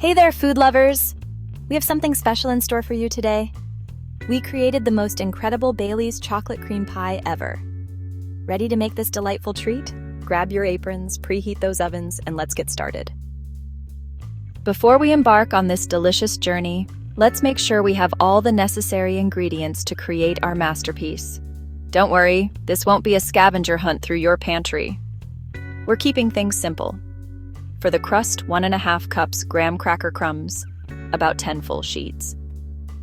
Hey there, food lovers! We have something special in store for you today. We created the most incredible Bailey's chocolate cream pie ever. Ready to make this delightful treat? Grab your aprons, preheat those ovens, and let's get started. Before we embark on this delicious journey, let's make sure we have all the necessary ingredients to create our masterpiece. Don't worry, this won't be a scavenger hunt through your pantry. We're keeping things simple. For the crust, 1.5 cups graham cracker crumbs, about 10 full sheets,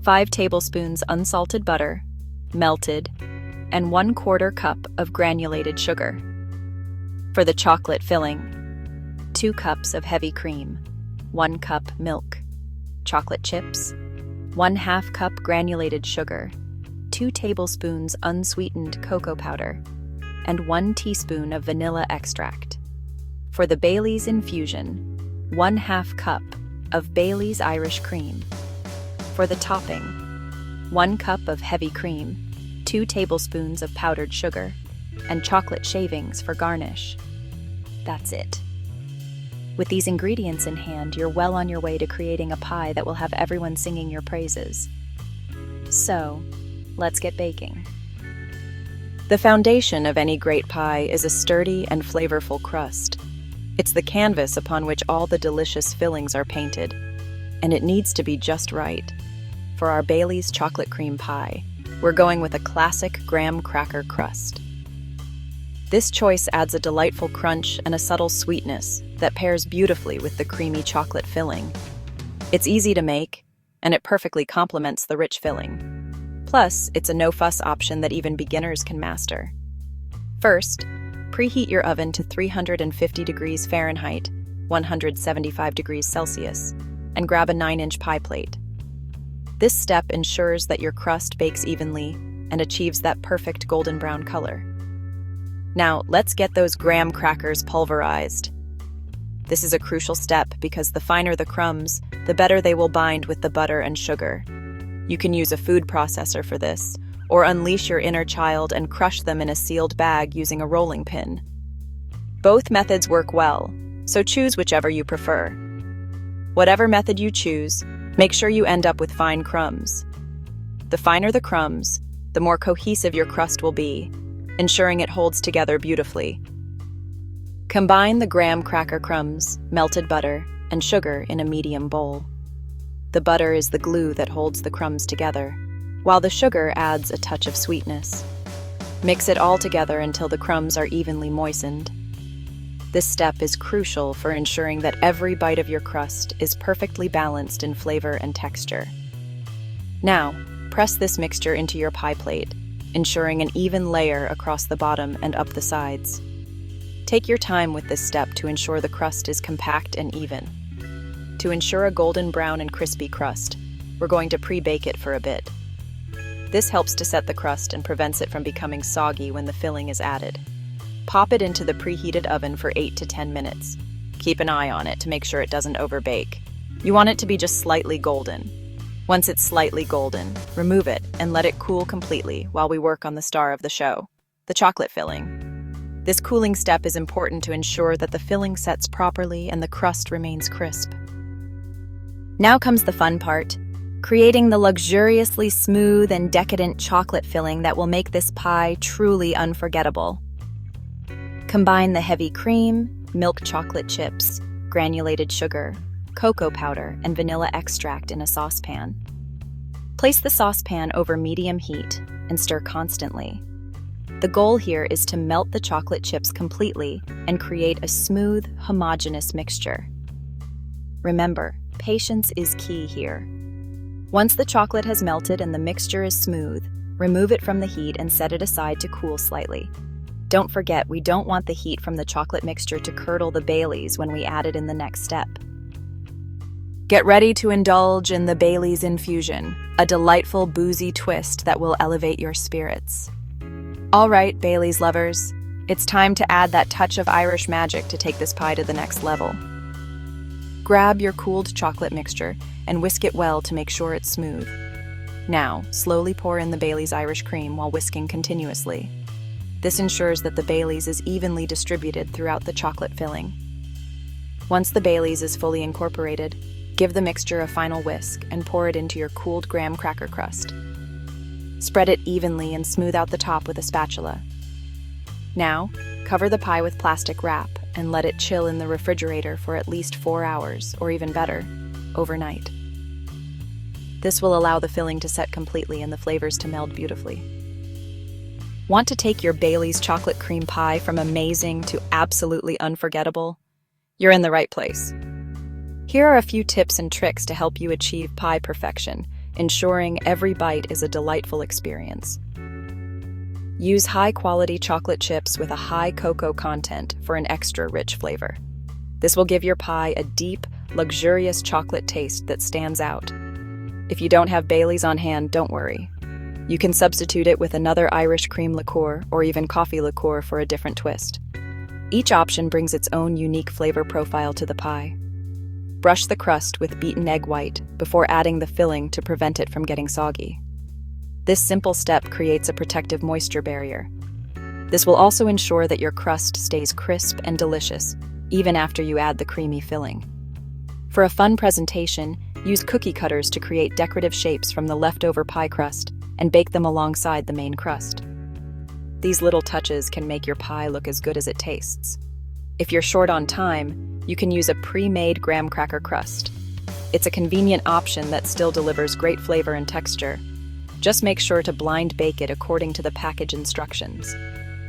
5 tablespoons unsalted butter, melted, and 1/4 cup of granulated sugar. For the chocolate filling, 2 cups of heavy cream, 1 cup milk, chocolate chips, 1/2 cup granulated sugar, 2 tablespoons unsweetened cocoa powder, and 1 teaspoon of vanilla extract. For the Bailey's infusion, 1/2 cup of Bailey's Irish cream. For the topping, 1 cup of heavy cream, 2 tablespoons of powdered sugar, and chocolate shavings for garnish. That's it. With these ingredients in hand, you're well on your way to creating a pie that will have everyone singing your praises. So, let's get baking. The foundation of any great pie is a sturdy and flavorful crust. It's the canvas upon which all the delicious fillings are painted, and it needs to be just right. For our Bailey's chocolate cream pie, we're going with a classic graham cracker crust. This choice adds a delightful crunch and a subtle sweetness that pairs beautifully with the creamy chocolate filling. It's easy to make, and it perfectly complements the rich filling. Plus, it's a no-fuss option that even beginners can master. First, preheat your oven to 350 degrees Fahrenheit, 175 degrees Celsius, and grab a 9-inch pie plate. This step ensures that your crust bakes evenly and achieves that perfect golden brown color. Now, let's get those graham crackers pulverized. This is a crucial step because the finer the crumbs, the better they will bind with the butter and sugar. You can use a food processor for this, or unleash your inner child and crush them in a sealed bag using a rolling pin. Both methods work well, so choose whichever you prefer. Whatever method you choose, make sure you end up with fine crumbs. The finer the crumbs, the more cohesive your crust will be, ensuring it holds together beautifully. Combine the graham cracker crumbs, melted butter, and sugar in a medium bowl. The butter is the glue that holds the crumbs together, while the sugar adds a touch of sweetness. Mix it all together until the crumbs are evenly moistened. This step is crucial for ensuring that every bite of your crust is perfectly balanced in flavor and texture. Now, press this mixture into your pie plate, ensuring an even layer across the bottom and up the sides. Take your time with this step to ensure the crust is compact and even. To ensure a golden brown and crispy crust, we're going to pre-bake it for a bit. This helps to set the crust and prevents it from becoming soggy when the filling is added. Pop it into the preheated oven for 8 to 10 minutes. Keep an eye on it to make sure it doesn't overbake. You want it to be just slightly golden. Once it's slightly golden, remove it and let it cool completely while we work on the star of the show, the chocolate filling. This cooling step is important to ensure that the filling sets properly and the crust remains crisp. Now comes the fun part, creating the luxuriously smooth and decadent chocolate filling that will make this pie truly unforgettable. Combine the heavy cream, milk chocolate chips, granulated sugar, cocoa powder, and vanilla extract in a saucepan. Place the saucepan over medium heat and stir constantly. The goal here is to melt the chocolate chips completely and create a smooth, homogeneous mixture. Remember, patience is key here. Once the chocolate has melted and the mixture is smooth, remove it from the heat and set it aside to cool slightly. Don't forget, we don't want the heat from the chocolate mixture to curdle the Baileys when we add it in the next step. Get ready to indulge in the Bailey's infusion, a delightful boozy twist that will elevate your spirits. All right, Bailey's lovers, it's time to add that touch of Irish magic to take this pie to the next level. Grab your cooled chocolate mixture and whisk it well to make sure it's smooth. Now, slowly pour in the Bailey's Irish cream while whisking continuously. This ensures that the Bailey's is evenly distributed throughout the chocolate filling. Once the Bailey's is fully incorporated, Give the mixture a final whisk and pour it into your cooled graham cracker crust. Spread it evenly and smooth out the top with a spatula. Now, cover the pie with plastic wrap and let it chill in the refrigerator for at least 4 hours, or even better, overnight. This will allow the filling to set completely and the flavors to meld beautifully. Want to take your Bailey's chocolate cream pie from amazing to absolutely unforgettable? You're in the right place. Here are a few tips and tricks to help you achieve pie perfection, ensuring every bite is a delightful experience. Use high-quality chocolate chips with a high cocoa content for an extra rich flavor. This will give your pie a deep, luxurious chocolate taste that stands out. If you don't have Bailey's on hand, don't worry. You can substitute it with another Irish cream liqueur or even coffee liqueur for a different twist. Each option brings its own unique flavor profile to the pie. Brush the crust with beaten egg white before adding the filling to prevent it from getting soggy. This simple step creates a protective moisture barrier. This will also ensure that your crust stays crisp and delicious, even after you add the creamy filling. For a fun presentation, use cookie cutters to create decorative shapes from the leftover pie crust and bake them alongside the main crust. These little touches can make your pie look as good as it tastes. If you're short on time, you can use a pre-made graham cracker crust. It's a convenient option that still delivers great flavor and texture. Just make sure to blind bake it according to the package instructions.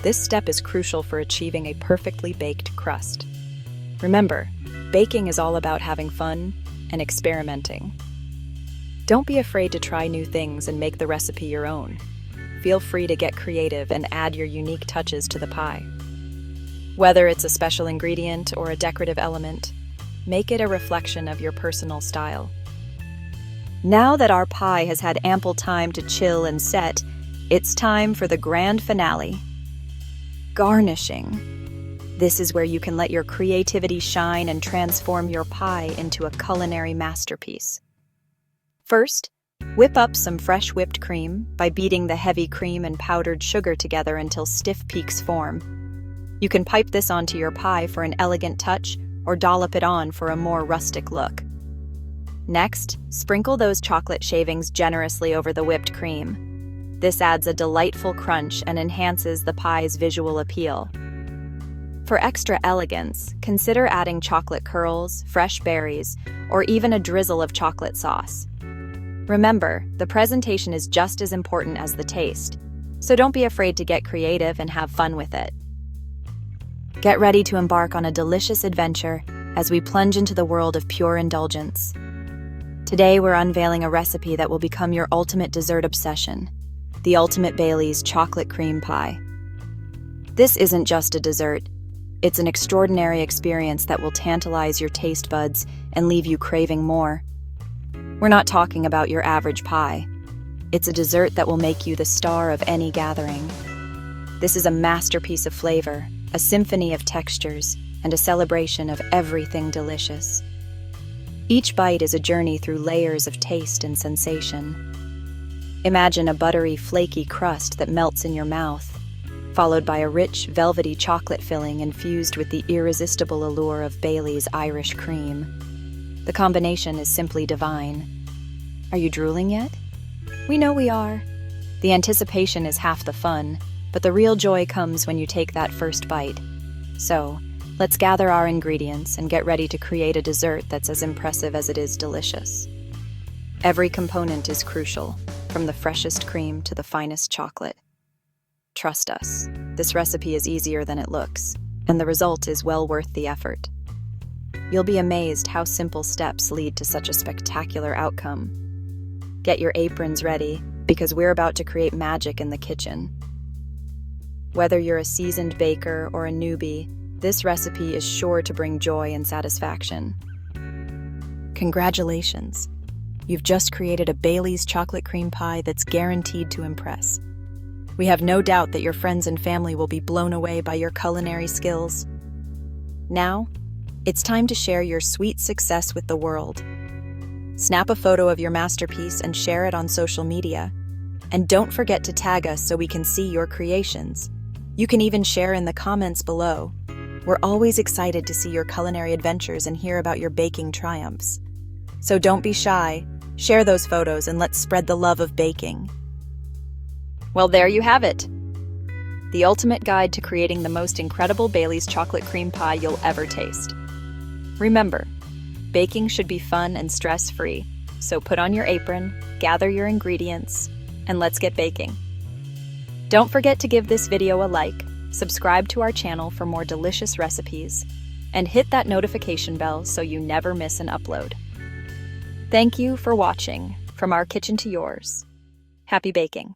This step is crucial for achieving a perfectly baked crust. Remember, baking is all about having fun and experimenting. Don't be afraid to try new things and make the recipe your own. Feel free to get creative and add your unique touches to the pie. Whether it's a special ingredient or a decorative element, make it a reflection of your personal style. Now that our pie has had ample time to chill and set, it's time for the grand finale. Garnishing. This is where you can let your creativity shine and transform your pie into a culinary masterpiece. First, whip up some fresh whipped cream by beating the heavy cream and powdered sugar together until stiff peaks form. You can pipe this onto your pie for an elegant touch or dollop it on for a more rustic look. Next, sprinkle those chocolate shavings generously over the whipped cream. This adds a delightful crunch and enhances the pie's visual appeal. For extra elegance, consider adding chocolate curls, fresh berries, or even a drizzle of chocolate sauce. Remember, the presentation is just as important as the taste, so don't be afraid to get creative and have fun with it. Get ready to embark on a delicious adventure as we plunge into the world of pure indulgence. Today, we're unveiling a recipe that will become your ultimate dessert obsession, the ultimate Bailey's chocolate cream pie. This isn't just a dessert, it's an extraordinary experience that will tantalize your taste buds and leave you craving more. We're not talking about your average pie. It's a dessert that will make you the star of any gathering. This is a masterpiece of flavor, a symphony of textures, and a celebration of everything delicious. Each bite is a journey through layers of taste and sensation. Imagine a buttery, flaky crust that melts in your mouth, followed by a rich, velvety chocolate filling infused with the irresistible allure of Bailey's Irish cream. The combination is simply divine. Are you drooling yet? We know we are. The anticipation is half the fun, but the real joy comes when you take that first bite. So, let's gather our ingredients and get ready to create a dessert that's as impressive as it is delicious. Every component is crucial, from the freshest cream to the finest chocolate. Trust us, this recipe is easier than it looks, and the result is well worth the effort. You'll be amazed how simple steps lead to such a spectacular outcome. Get your aprons ready, because we're about to create magic in the kitchen. Whether you're a seasoned baker or a newbie, this recipe is sure to bring joy and satisfaction. Congratulations! You've just created a Bailey's chocolate cream pie that's guaranteed to impress. We have no doubt that your friends and family will be blown away by your culinary skills. Now, it's time to share your sweet success with the world. Snap a photo of your masterpiece and share it on social media. And don't forget to tag us so we can see your creations. You can even share in the comments below. We're always excited to see your culinary adventures and hear about your baking triumphs. So don't be shy. Share those photos and let's spread the love of baking. Well, there you have it. The ultimate guide to creating the most incredible Bailey's chocolate cream pie you'll ever taste. Remember, baking should be fun and stress-free, so put on your apron, gather your ingredients, and let's get baking. Don't forget to give this video a like, subscribe to our channel for more delicious recipes, and hit that notification bell so you never miss an upload. Thank you for watching, from our kitchen to yours. Happy baking!